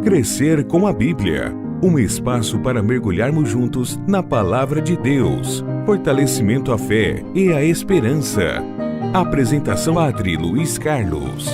Crescer com a Bíblia. Um espaço para mergulharmos juntos na Palavra de Deus. Fortalecimento à fé e à esperança. Apresentação Padre Luiz Carlos.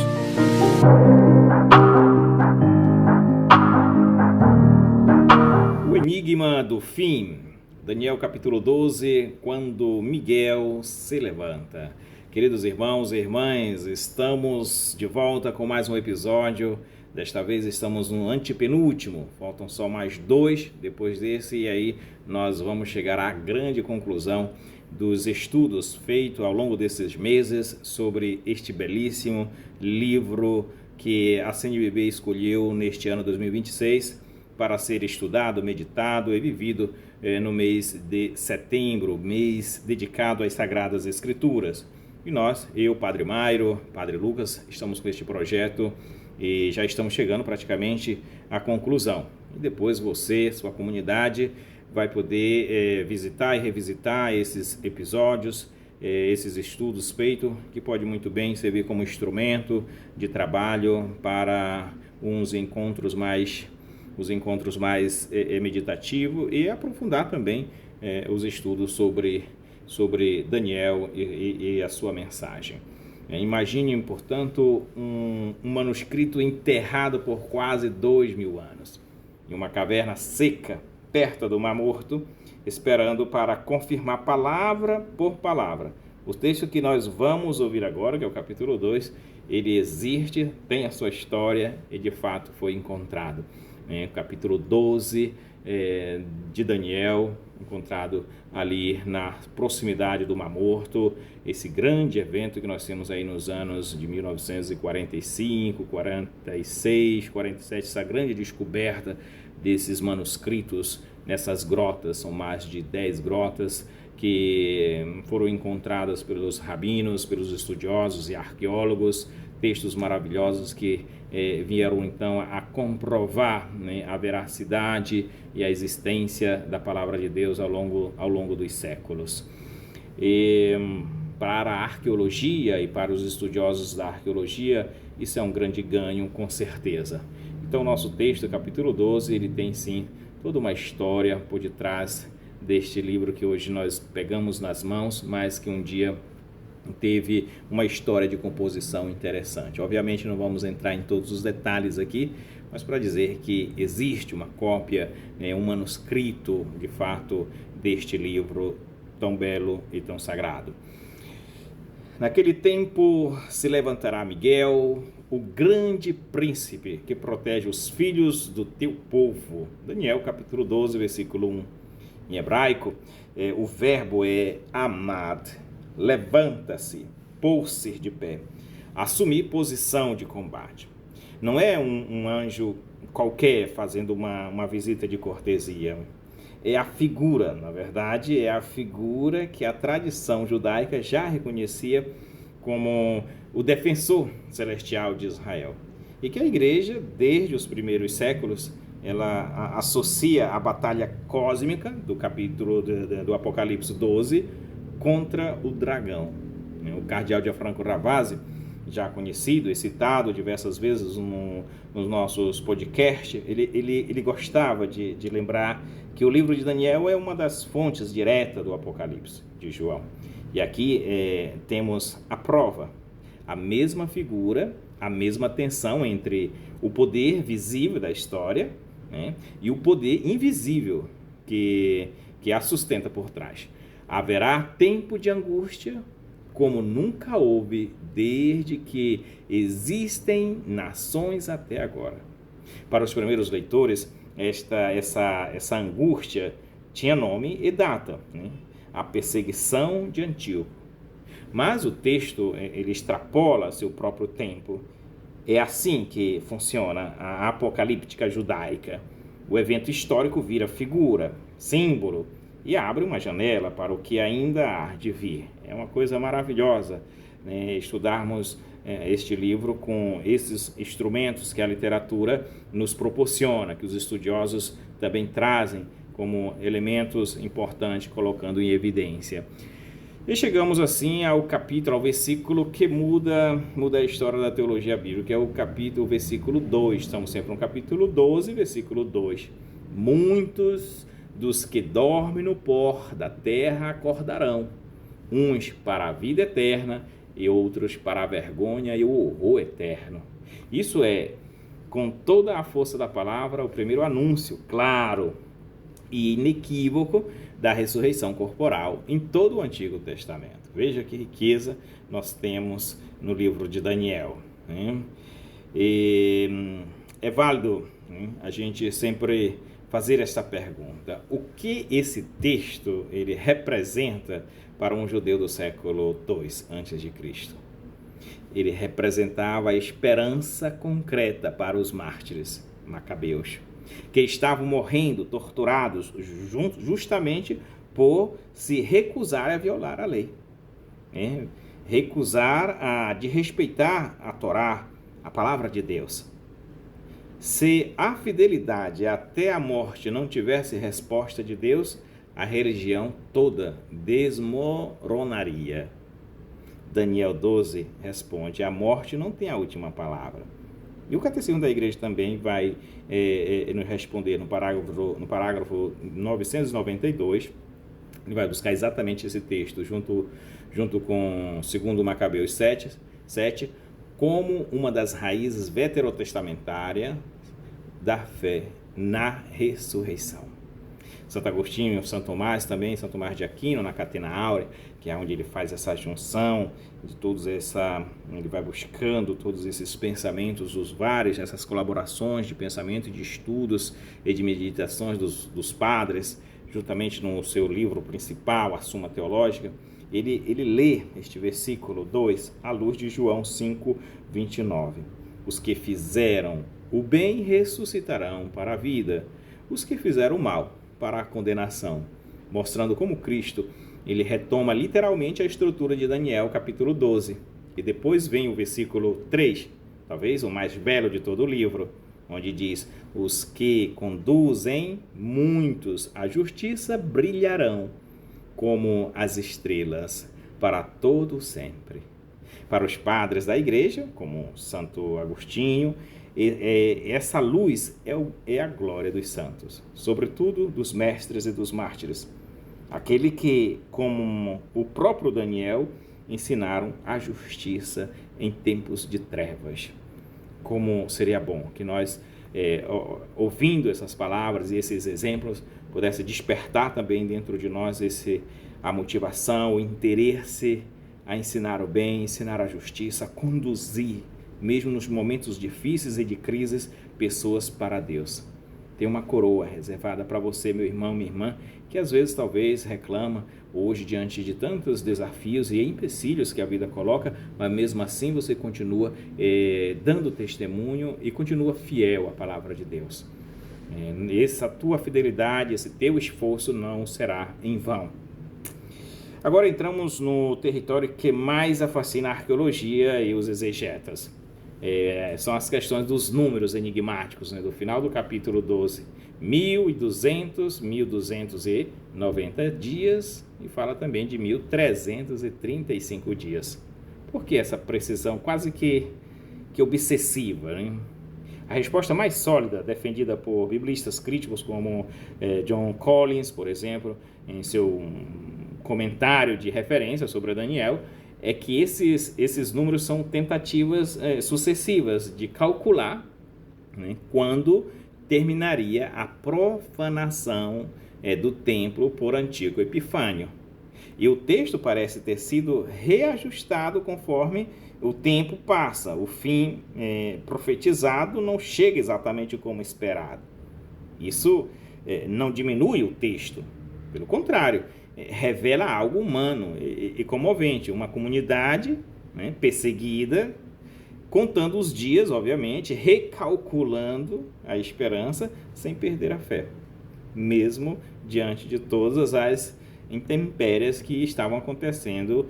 O enigma do fim. Daniel capítulo 12, quando Miguel se levanta. Queridos irmãos e irmãs, estamos de volta com mais um episódio. Desta vez estamos no antepenúltimo, faltam só mais 2 depois desse, e aí nós vamos chegar à grande conclusão dos estudos feitos ao longo desses meses sobre este belíssimo livro que a CNBB escolheu neste ano 2026 para ser estudado, meditado e vivido no mês de setembro, mês dedicado às Sagradas Escrituras. E nós, eu, Padre Mairo, Padre Lucas, estamos com este projeto e já estamos chegando praticamente à conclusão. E depois você, sua comunidade, vai poder visitar e revisitar esses episódios, esses estudos feitos, que pode muito bem servir como instrumento de trabalho para os encontros mais meditativos e aprofundar também os estudos sobre Daniel e a sua mensagem. Imagine, portanto, um manuscrito enterrado por quase 2000 anos, em uma caverna seca, perto do Mar Morto, esperando para confirmar palavra por palavra. O texto que nós vamos ouvir agora, que é o capítulo 2, ele existe, tem a sua história e de fato foi encontrado. Capítulo 12 de Daniel, encontrado ali na proximidade do Mar Morto, esse grande evento que nós temos aí nos anos de 1945, 46, 47, essa grande descoberta desses manuscritos nessas grotas. São mais de 10 grotas que foram encontradas pelos rabinos, pelos estudiosos e arqueólogos, textos maravilhosos que vieram então a comprovar a veracidade e a existência da palavra de Deus ao longo dos séculos. E para a arqueologia e para os estudiosos da arqueologia, isso é um grande ganho, com certeza. Então, nosso texto, capítulo 12, ele tem sim toda uma história por detrás deste livro que hoje nós pegamos nas mãos, mas que um dia teve uma história de composição interessante. Obviamente não vamos entrar em todos os detalhes aqui, mas para dizer que existe uma cópia, um manuscrito de fato deste livro tão belo e tão sagrado. Naquele tempo se levantará Miguel, o grande príncipe que protege os filhos do teu povo. Daniel capítulo 12, versículo 1. Em hebraico, o verbo é amad. Levanta-se, pôr-se de pé, assumir posição de combate. Não é um anjo qualquer fazendo uma visita de cortesia. É a figura, na verdade, é a figura que a tradição judaica já reconhecia como o defensor celestial de Israel. E que a igreja, desde os primeiros séculos, ela associa a batalha cósmica do capítulo do Apocalipse 12 contra o dragão. O cardeal Gianfranco Ravasi, já conhecido e citado diversas vezes nos nossos podcasts, ele gostava de lembrar que o livro de Daniel é uma das fontes diretas do Apocalipse de João. E aqui temos a prova, a mesma figura, a mesma tensão entre o poder visível da história, e o poder invisível que a sustenta por trás. Haverá tempo de angústia como nunca houve desde que existem nações até agora. Para os primeiros leitores, essa angústia tinha nome e data, a perseguição de Antíoco. Mas o texto ele extrapola seu próprio tempo. É assim que funciona a apocalíptica judaica. O evento histórico vira figura, símbolo, e abre uma janela para o que ainda há de vir. É uma coisa maravilhosa, estudarmos este livro com esses instrumentos que a literatura nos proporciona, que os estudiosos também trazem como elementos importantes, colocando em evidência. E chegamos assim ao capítulo, ao versículo que muda a história da teologia bíblica, que é o versículo 2. Estamos sempre no capítulo 12, versículo 2. Muitos dos que dormem no pó da terra acordarão, uns para a vida eterna e outros para a vergonha e o horror eterno. Isso é, com toda a força da palavra, o primeiro anúncio claro e inequívoco da ressurreição corporal em todo o Antigo Testamento. Veja que riqueza nós temos no livro de Daniel, né? E é válido, né, a gente sempre fazer essa pergunta: o que esse texto ele representa para um judeu do século II a.C.? Ele representava a esperança concreta para os mártires macabeus, que estavam morrendo, torturados, justamente por se recusar a violar a lei, né? Recusar de respeitar a Torá, a palavra de Deus. Se a fidelidade até a morte não tivesse resposta de Deus, a religião toda desmoronaria. Daniel 12 responde: a morte não tem a última palavra. E o Catecismo da Igreja também vai nos responder no parágrafo 992. Ele vai buscar exatamente esse texto, junto com 2 Macabeus 7, como uma das raízes veterotestamentárias da fé na ressurreição. Santo Agostinho, Santo Tomás também, Santo Tomás de Aquino, na Catena Áurea, que é onde ele faz essa junção de ele vai buscando todos esses pensamentos, essas colaborações de pensamento, de estudos e de meditações dos padres, juntamente no seu livro principal, a Suma Teológica. Ele lê este versículo 2 à luz de João 5:29. Os que fizeram o bem ressuscitarão para a vida, os que fizeram o mal para a condenação, mostrando como Cristo ele retoma literalmente a estrutura de Daniel, capítulo 12. E depois vem o versículo 3, talvez o mais belo de todo o livro, onde diz: os que conduzem muitos à justiça brilharão como as estrelas para todo sempre. Para os padres da igreja, como Santo Agostinho, essa luz é a glória dos santos, sobretudo dos mestres e dos mártires, aquele que, como o próprio Daniel, ensinaram a justiça em tempos de trevas. Como seria bom que nós, ouvindo essas palavras e esses exemplos, pudesse despertar também dentro de nós a motivação, o interesse a ensinar o bem, ensinar a justiça, a conduzir, mesmo nos momentos difíceis e de crises, pessoas para Deus. Tem uma coroa reservada para você, meu irmão, minha irmã, que às vezes talvez reclama hoje diante de tantos desafios e empecilhos que a vida coloca, mas mesmo assim você continua dando testemunho e continua fiel à palavra de Deus. Essa tua fidelidade, esse teu esforço não será em vão. Agora entramos no território que mais fascina a arqueologia e os exegetas. São as questões dos números enigmáticos, né, do final do capítulo 12. 1290 dias e fala também de 1335 dias. Por que essa precisão quase que obsessiva, né? A resposta mais sólida, defendida por biblistas críticos como John Collins, por exemplo, em seu comentário de referência sobre Daniel, é que esses números são tentativas sucessivas de calcular, né, quando terminaria a profanação do templo por Antíoco Epifânio. E o texto parece ter sido reajustado conforme o tempo passa. O fim profetizado não chega exatamente como esperado. Isso não diminui o texto, pelo contrário, revela algo humano e comovente, uma comunidade, né, perseguida, contando os dias, obviamente, recalculando a esperança sem perder a fé, mesmo diante de todas as intempéries que estavam acontecendo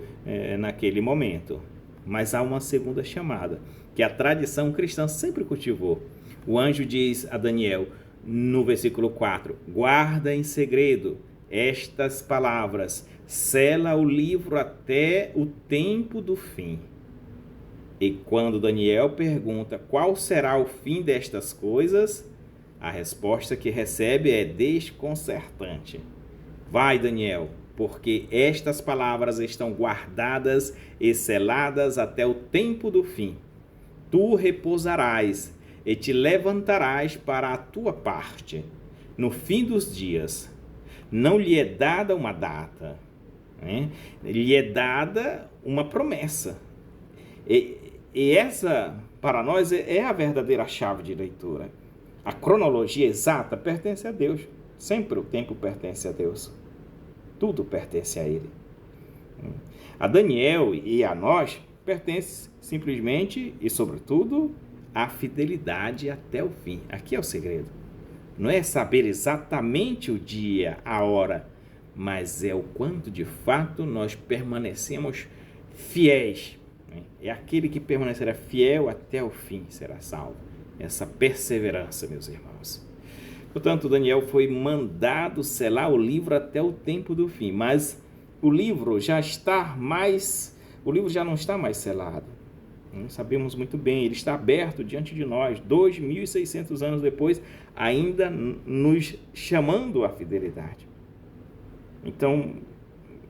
naquele momento. Mas há uma segunda chamada, que a tradição cristã sempre cultivou. O anjo diz a Daniel, no versículo 4, guarda em segredo estas palavras, sela o livro até o tempo do fim. E quando Daniel pergunta qual será o fim destas coisas, a resposta que recebe é desconcertante. Vai, Daniel, porque estas palavras estão guardadas e seladas até o tempo do fim. Tu repousarás e te levantarás para a tua parte. No fim dos dias, não lhe é dada uma data, né? Lhe é dada uma promessa. E essa, para nós, é a verdadeira chave de leitura. A cronologia exata pertence a Deus. Sempre o tempo pertence a Deus. Tudo pertence a Ele. A Daniel e a nós pertence simplesmente e, sobretudo, a fidelidade até o fim. Aqui é o segredo. Não é saber exatamente o dia, a hora, mas é o quanto de fato nós permanecemos fiéis. É aquele que permanecerá fiel até o fim será salvo. Essa perseverança, meus irmãos. Portanto, Daniel foi mandado selar o livro até o tempo do fim, mas o livro já não está mais selado. Sabemos muito bem, ele está aberto diante de nós, 2.600 anos depois, ainda nos chamando à fidelidade. Então,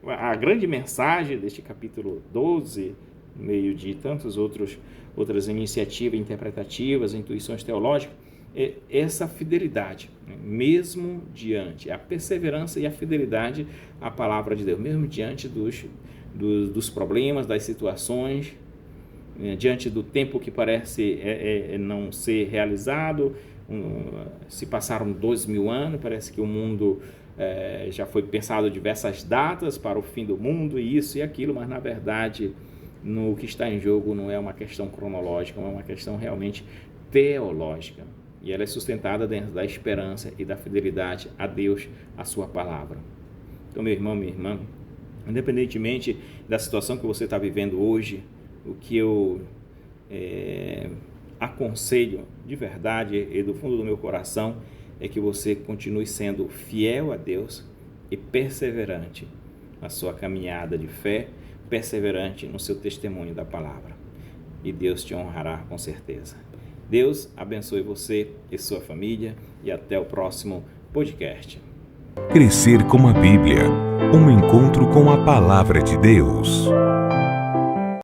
a grande mensagem deste capítulo 12, no meio de tantas outras iniciativas interpretativas, intuições teológicas, é essa fidelidade, mesmo diante, a perseverança e a fidelidade à palavra de Deus, mesmo diante dos problemas, das situações, diante do tempo que parece não ser realizado. Se passaram 2.000 anos, parece que o mundo já foi pensado diversas datas para o fim do mundo, e isso e aquilo, mas na verdade o que está em jogo não é uma questão cronológica, é uma questão realmente teológica, e ela é sustentada dentro da esperança e da fidelidade a Deus, a sua palavra. Então, meu irmão, minha irmã, independentemente da situação que você está vivendo hoje, o que eu aconselho de verdade e do fundo do meu coração é que você continue sendo fiel a Deus e perseverante na sua caminhada de fé, perseverante no seu testemunho da palavra. E Deus te honrará com certeza. Deus abençoe você e sua família, e até o próximo podcast. Crescer com a Bíblia, um encontro com a palavra de Deus.